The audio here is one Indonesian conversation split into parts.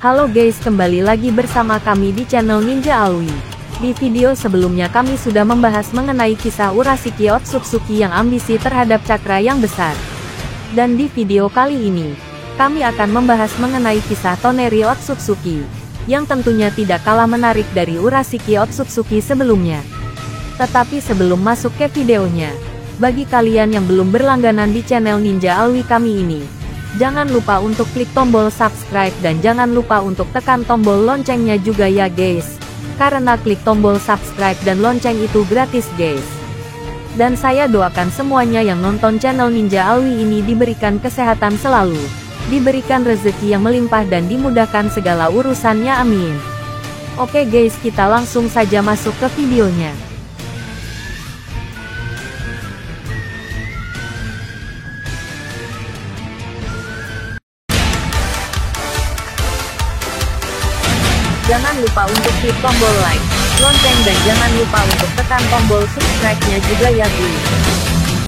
Halo guys, kembali lagi bersama kami di channel Ninja Alwi. Di video sebelumnya kami sudah membahas mengenai kisah Urashiki Otsutsuki yang ambisi terhadap cakra yang besar. Dan di video kali ini, kami akan membahas mengenai kisah Toneri Otsutsuki, yang tentunya tidak kalah menarik dari Urashiki Otsutsuki sebelumnya. Tetapi sebelum masuk ke videonya, bagi kalian yang belum berlangganan di channel Ninja Alwi kami ini, jangan lupa untuk klik tombol subscribe dan jangan lupa untuk tekan tombol loncengnya juga ya guys. Karena klik tombol subscribe dan lonceng itu gratis guys. Dan saya doakan semuanya yang nonton channel Ninja Alwi ini diberikan kesehatan selalu, diberikan rezeki yang melimpah dan dimudahkan segala urusannya, amin. Oke guys, kita langsung saja masuk ke videonya. Jangan lupa untuk klik tombol like, lonceng dan jangan lupa untuk tekan tombol subscribe-nya juga ya guys.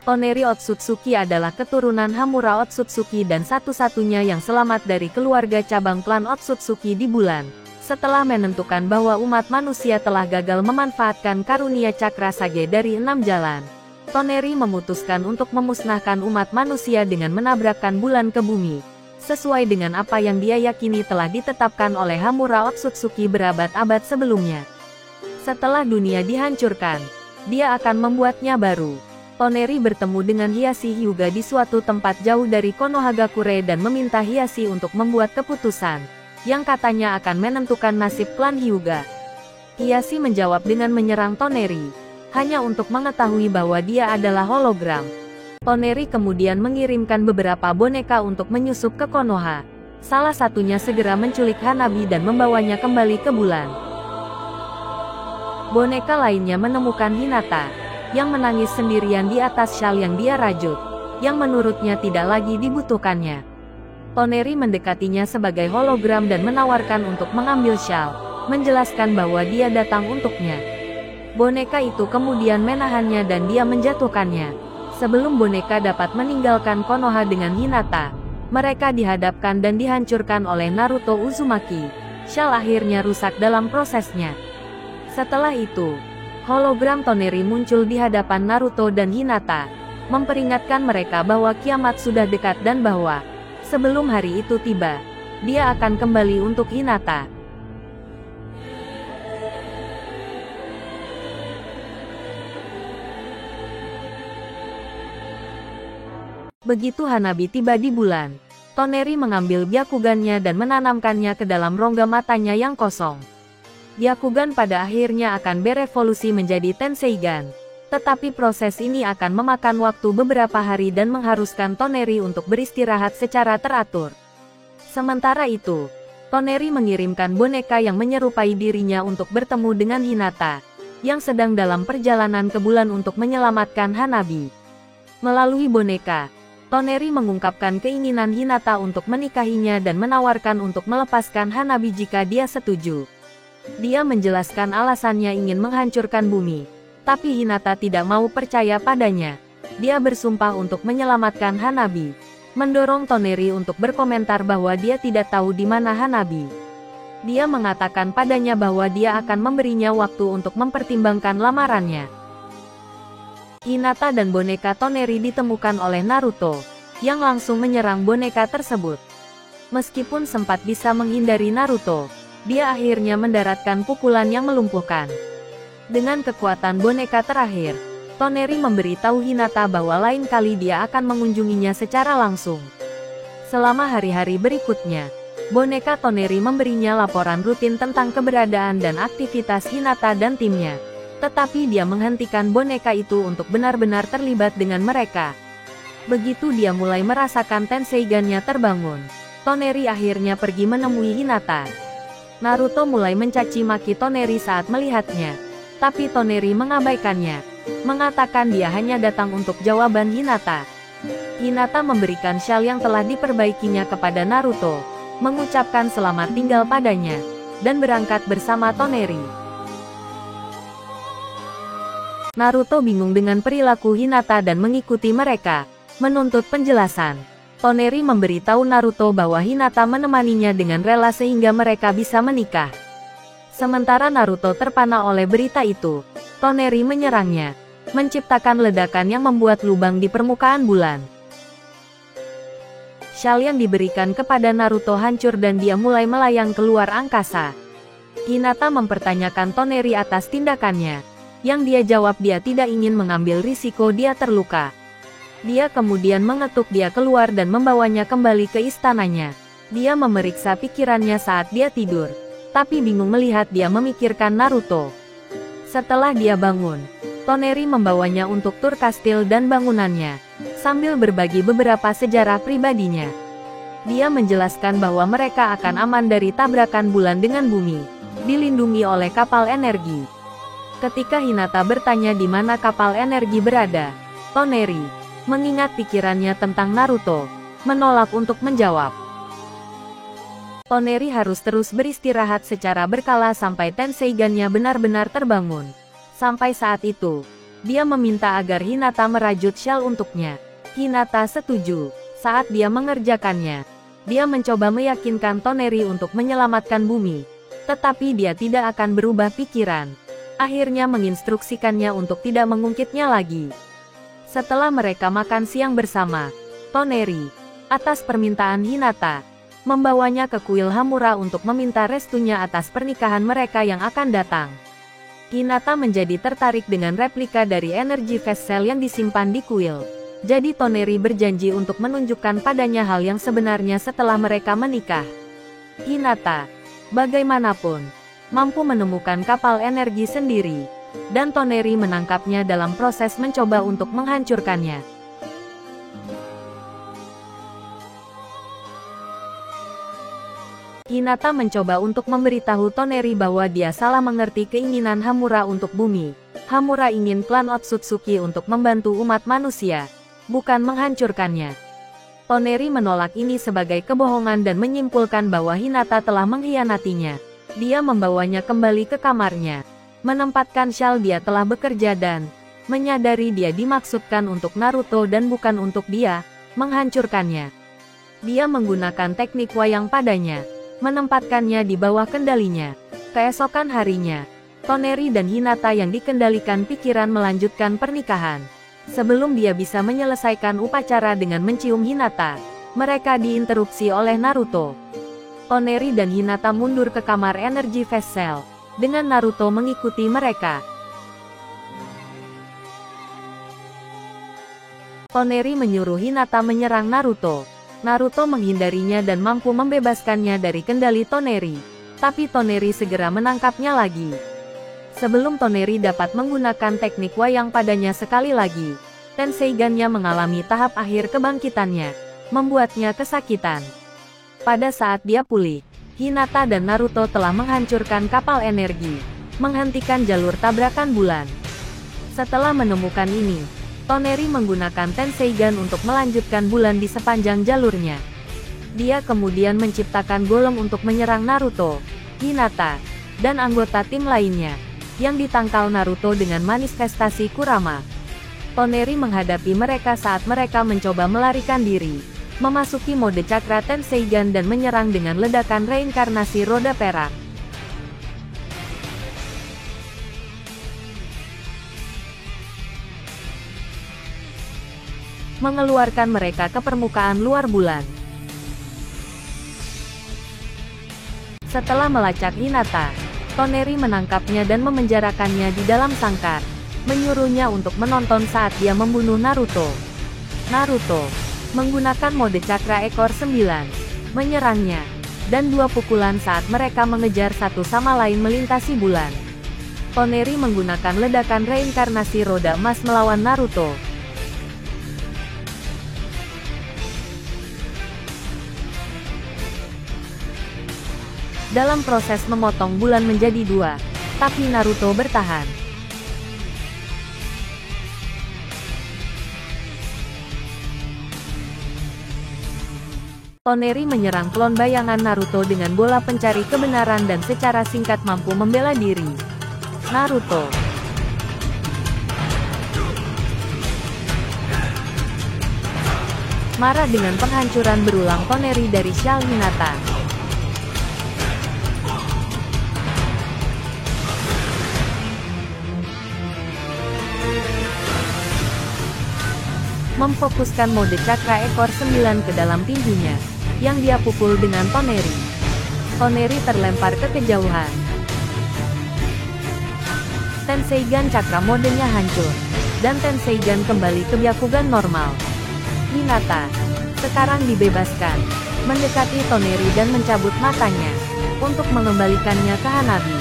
Toneri Otsutsuki adalah keturunan Hamura Otsutsuki dan satu-satunya yang selamat dari keluarga cabang klan Otsutsuki di bulan. Setelah menentukan bahwa umat manusia telah gagal memanfaatkan karunia cakra sage dari 6 jalan, Toneri memutuskan untuk memusnahkan umat manusia dengan menabrakkan bulan ke bumi. Sesuai dengan apa yang dia yakini telah ditetapkan oleh Hamura Otsutsuki berabad-abad sebelumnya. Setelah dunia dihancurkan, dia akan membuatnya baru. Toneri bertemu dengan Hiashi Hyuga di suatu tempat jauh dari Konohagakure dan meminta Hiashi untuk membuat keputusan, yang katanya akan menentukan nasib klan Hyuga. Hiashi menjawab dengan menyerang Toneri, hanya untuk mengetahui bahwa dia adalah hologram. Toneri kemudian mengirimkan beberapa boneka untuk menyusup ke Konoha. Salah satunya segera menculik Hanabi dan membawanya kembali ke bulan. Boneka lainnya menemukan Hinata, yang menangis sendirian di atas syal yang dia rajut, yang menurutnya tidak lagi dibutuhkannya. Toneri mendekatinya sebagai hologram dan menawarkan untuk mengambil syal, menjelaskan bahwa dia datang untuknya. Boneka itu kemudian menahannya dan dia menjatuhkannya. Sebelum boneka dapat meninggalkan Konoha dengan Hinata, mereka dihadapkan dan dihancurkan oleh Naruto Uzumaki. Syal akhirnya rusak dalam prosesnya. Setelah itu, hologram Toneri muncul di hadapan Naruto dan Hinata, memperingatkan mereka bahwa kiamat sudah dekat dan bahwa, sebelum hari itu tiba, dia akan kembali untuk Hinata. Begitu Hanabi tiba di bulan, Toneri mengambil Byakugannya dan menanamkannya ke dalam rongga matanya yang kosong. Byakugan pada akhirnya akan berevolusi menjadi Tenseigan. Tetapi proses ini akan memakan waktu beberapa hari dan mengharuskan Toneri untuk beristirahat secara teratur. Sementara itu, Toneri mengirimkan boneka yang menyerupai dirinya untuk bertemu dengan Hinata, yang sedang dalam perjalanan ke bulan untuk menyelamatkan Hanabi. Melalui boneka, Toneri mengungkapkan keinginan Hinata untuk menikahinya dan menawarkan untuk melepaskan Hanabi jika dia setuju. Dia menjelaskan alasannya ingin menghancurkan bumi, tapi Hinata tidak mau percaya padanya. Dia bersumpah untuk menyelamatkan Hanabi, mendorong Toneri untuk berkomentar bahwa dia tidak tahu di mana Hanabi. Dia mengatakan padanya bahwa dia akan memberinya waktu untuk mempertimbangkan lamarannya. Hinata dan boneka Toneri ditemukan oleh Naruto, yang langsung menyerang boneka tersebut. Meskipun sempat bisa menghindari Naruto, dia akhirnya mendaratkan pukulan yang melumpuhkan. Dengan kekuatan boneka terakhir, Toneri memberitahu Hinata bahwa lain kali dia akan mengunjunginya secara langsung. Selama hari-hari berikutnya, boneka Toneri memberinya laporan rutin tentang keberadaan dan aktivitas Hinata dan timnya. Tetapi dia menghentikan boneka itu untuk benar-benar terlibat dengan mereka. Begitu dia mulai merasakan Tenseigannya terbangun, Toneri akhirnya pergi menemui Hinata. Naruto mulai mencaci maki Toneri saat melihatnya, tapi Toneri mengabaikannya, mengatakan dia hanya datang untuk jawaban Hinata. Hinata memberikan syal yang telah diperbaikinya kepada Naruto, mengucapkan selamat tinggal padanya, dan berangkat bersama Toneri. Naruto bingung dengan perilaku Hinata dan mengikuti mereka, menuntut penjelasan. Toneri memberitahu Naruto bahwa Hinata menemaninya dengan rela sehingga mereka bisa menikah. Sementara Naruto terpana oleh berita itu, Toneri menyerangnya, menciptakan ledakan yang membuat lubang di permukaan bulan. Shal yang diberikan kepada Naruto hancur dan dia mulai melayang keluar angkasa. Hinata mempertanyakan Toneri atas tindakannya, yang dia jawab dia tidak ingin mengambil risiko dia terluka. Dia kemudian mengetuk dia keluar dan membawanya kembali ke istananya. Dia memeriksa pikirannya saat dia tidur, tapi bingung melihat dia memikirkan Naruto. Setelah dia bangun, Toneri membawanya untuk tur kastil dan bangunannya, sambil berbagi beberapa sejarah pribadinya. Dia menjelaskan bahwa mereka akan aman dari tabrakan bulan dengan bumi, dilindungi oleh kapal energi. Ketika Hinata bertanya di mana kapal energi berada, Toneri, mengingat pikirannya tentang Naruto, menolak untuk menjawab. Toneri harus terus beristirahat secara berkala sampai Tenseigan-nya benar-benar terbangun. Sampai saat itu, dia meminta agar Hinata merajut Shell untuknya. Hinata setuju. Saat dia mengerjakannya, dia mencoba meyakinkan Toneri untuk menyelamatkan bumi. Tetapi dia tidak akan berubah pikiran. Akhirnya menginstruksikannya untuk tidak mengungkitnya lagi. Setelah mereka makan siang bersama, Toneri, atas permintaan Hinata, membawanya ke kuil Hamura untuk meminta restunya atas pernikahan mereka yang akan datang. Hinata menjadi tertarik dengan replika dari energi vessel yang disimpan di kuil. Jadi Toneri berjanji untuk menunjukkan padanya hal yang sebenarnya setelah mereka menikah. Hinata, bagaimanapun, mampu menemukan kapal energi sendiri, dan Toneri menangkapnya dalam proses mencoba untuk menghancurkannya. Hinata mencoba untuk memberitahu Toneri bahwa dia salah mengerti keinginan Hamura untuk bumi. Hamura ingin klan Otsutsuki untuk membantu umat manusia, bukan menghancurkannya. Toneri menolak ini sebagai kebohongan dan menyimpulkan bahwa Hinata telah mengkhianatinya. Dia membawanya kembali ke kamarnya, menempatkan Shal dia telah bekerja dan menyadari dia dimaksudkan untuk Naruto dan bukan untuk dia, menghancurkannya. Dia menggunakan teknik wayang padanya, menempatkannya di bawah kendalinya. Keesokan harinya, Toneri dan Hinata yang dikendalikan pikiran melanjutkan pernikahan. Sebelum dia bisa menyelesaikan upacara dengan mencium Hinata, mereka diinterupsi oleh Naruto. Toneri dan Hinata mundur ke kamar energi vessel, dengan Naruto mengikuti mereka. Toneri menyuruh Hinata menyerang Naruto. Naruto menghindarinya dan mampu membebaskannya dari kendali Toneri. Tapi Toneri segera menangkapnya lagi. Sebelum Toneri dapat menggunakan teknik wayang padanya sekali lagi, Tenseigan-nya mengalami tahap akhir kebangkitannya, membuatnya kesakitan. Pada saat dia pulih, Hinata dan Naruto telah menghancurkan kapal energi, menghentikan jalur tabrakan bulan. Setelah menemukan ini, Toneri menggunakan Tenseigan untuk melanjutkan bulan di sepanjang jalurnya. Dia kemudian menciptakan golem untuk menyerang Naruto, Hinata, dan anggota tim lainnya, yang ditangkal Naruto dengan manifestasi Kurama. Toneri menghadapi mereka saat mereka mencoba melarikan diri, memasuki mode cakra Tenseigan dan menyerang dengan ledakan reinkarnasi roda perak. Mengeluarkan mereka ke permukaan luar bulan. Setelah melacak Hinata, Toneri menangkapnya dan memenjarakannya di dalam sangkar, menyuruhnya untuk menonton saat dia membunuh Naruto. Naruto menggunakan mode cakra ekor 9, menyerangnya, dan 2 pukulan saat mereka mengejar satu sama lain melintasi bulan. Toneri menggunakan ledakan reinkarnasi roda emas melawan Naruto. Dalam proses memotong bulan menjadi 2, tapi Naruto bertahan. Toneri menyerang klon bayangan Naruto dengan bola pencari kebenaran dan secara singkat mampu membela diri. Naruto marah dengan penghancuran berulang Toneri dari Shell Hinata. Memfokuskan mode cakra ekor 9 ke dalam tinjunya, yang dia pukul dengan Toneri. Toneri terlempar ke kejauhan. Tenseigan cakra modenya hancur, dan Tenseigan kembali ke Byakugan normal. Hinata sekarang dibebaskan, mendekati Toneri dan mencabut matanya, untuk mengembalikannya ke Hanabi.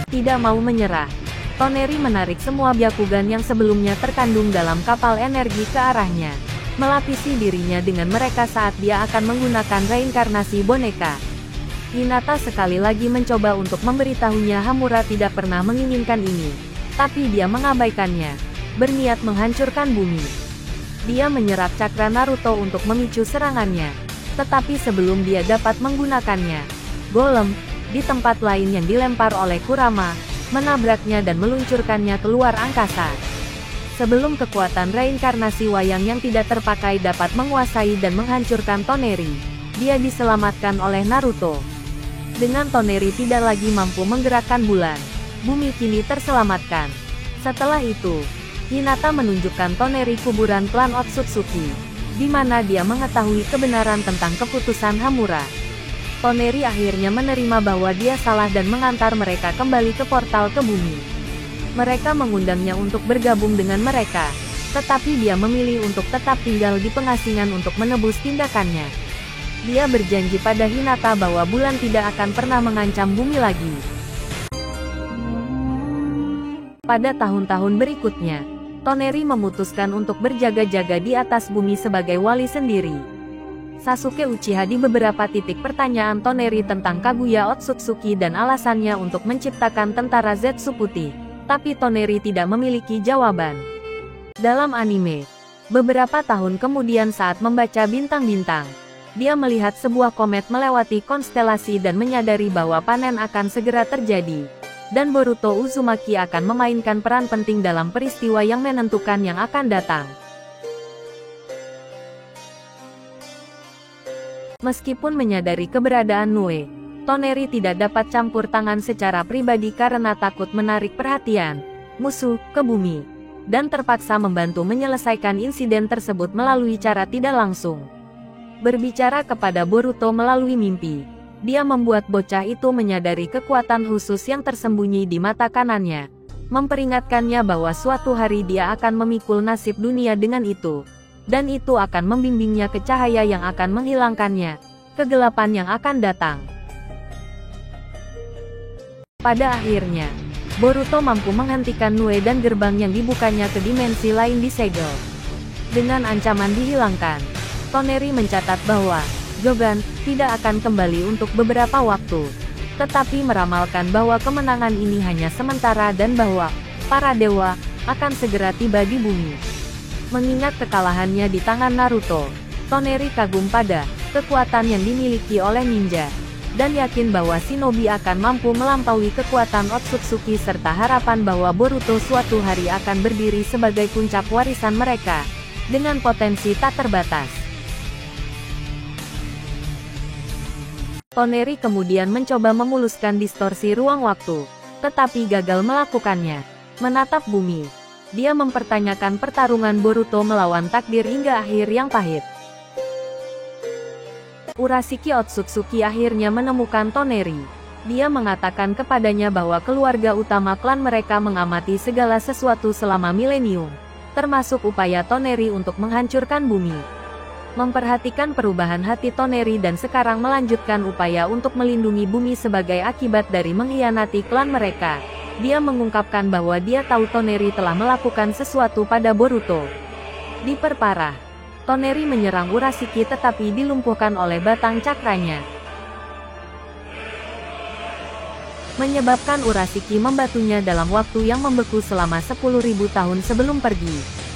Tidak mau menyerah, Toneri menarik semua Byakugan yang sebelumnya terkandung dalam kapal energi ke arahnya, melapisi dirinya dengan mereka saat dia akan menggunakan reinkarnasi boneka. Hinata sekali lagi mencoba untuk memberitahunya Hamura tidak pernah menginginkan ini, tapi dia mengabaikannya, berniat menghancurkan bumi. Dia menyerap cakra Naruto untuk memicu serangannya, tetapi sebelum dia dapat menggunakannya, Golem, di tempat lain yang dilempar oleh Kurama, menabraknya dan meluncurkannya keluar angkasa. Sebelum kekuatan reinkarnasi wayang yang tidak terpakai dapat menguasai dan menghancurkan Toneri, dia diselamatkan oleh Naruto. Dengan Toneri tidak lagi mampu menggerakkan bulan, bumi kini terselamatkan. Setelah itu, Hinata menunjukkan Toneri kuburan klan Otsutsuki, di mana dia mengetahui kebenaran tentang keputusan Hamura. Toneri akhirnya menerima bahwa dia salah dan mengantar mereka kembali ke portal ke bumi. Mereka mengundangnya untuk bergabung dengan mereka, tetapi dia memilih untuk tetap tinggal di pengasingan untuk menebus tindakannya. Dia berjanji pada Hinata bahwa bulan tidak akan pernah mengancam bumi lagi. Pada tahun-tahun berikutnya, Toneri memutuskan untuk berjaga-jaga di atas bumi sebagai wali sendiri. Sasuke Uchiha di beberapa titik pertanyaan Toneri tentang Kaguya Otsutsuki dan alasannya untuk menciptakan tentara Zetsu Putih, tapi Toneri tidak memiliki jawaban. Dalam anime, beberapa tahun kemudian saat membaca bintang-bintang, dia melihat sebuah komet melewati konstelasi dan menyadari bahwa panen akan segera terjadi, dan Boruto Uzumaki akan memainkan peran penting dalam peristiwa yang menentukan yang akan datang. Meskipun menyadari keberadaan Nue, Toneri tidak dapat campur tangan secara pribadi karena takut menarik perhatian musuh ke bumi, dan terpaksa membantu menyelesaikan insiden tersebut melalui cara tidak langsung. Berbicara kepada Boruto melalui mimpi, dia membuat bocah itu menyadari kekuatan khusus yang tersembunyi di mata kanannya, memperingatkannya bahwa suatu hari dia akan memikul nasib dunia dengan itu, dan itu akan membimbingnya ke cahaya yang akan menghilangkannya, kegelapan yang akan datang. Pada akhirnya, Boruto mampu menghentikan Nue dan gerbang yang dibukanya ke dimensi lain disegel. Dengan ancaman dihilangkan, Toneri mencatat bahwa Jogan tidak akan kembali untuk beberapa waktu, tetapi meramalkan bahwa kemenangan ini hanya sementara dan bahwa para dewa akan segera tiba di bumi. Mengingat kekalahannya di tangan Naruto, Toneri kagum pada kekuatan yang dimiliki oleh ninja, dan yakin bahwa shinobi akan mampu melampaui kekuatan Otsutsuki serta harapan bahwa Boruto suatu hari akan berdiri sebagai puncak warisan mereka, dengan potensi tak terbatas. Toneri kemudian mencoba memuluskan distorsi ruang waktu, tetapi gagal melakukannya. Menatap bumi, dia mempertanyakan pertarungan Boruto melawan takdir hingga akhir yang pahit. Urashiki Otsutsuki akhirnya menemukan Toneri. Dia mengatakan kepadanya bahwa keluarga utama klan mereka mengamati segala sesuatu selama milenium, termasuk upaya Toneri untuk menghancurkan bumi. Memperhatikan perubahan hati Toneri dan sekarang melanjutkan upaya untuk melindungi bumi sebagai akibat dari mengkhianati klan mereka. Dia mengungkapkan bahwa dia tahu Toneri telah melakukan sesuatu pada Boruto. Diperparah, Toneri menyerang Urashiki tetapi dilumpuhkan oleh batang cakranya, menyebabkan Urashiki membatunya dalam waktu yang membeku selama 10.000 tahun sebelum pergi.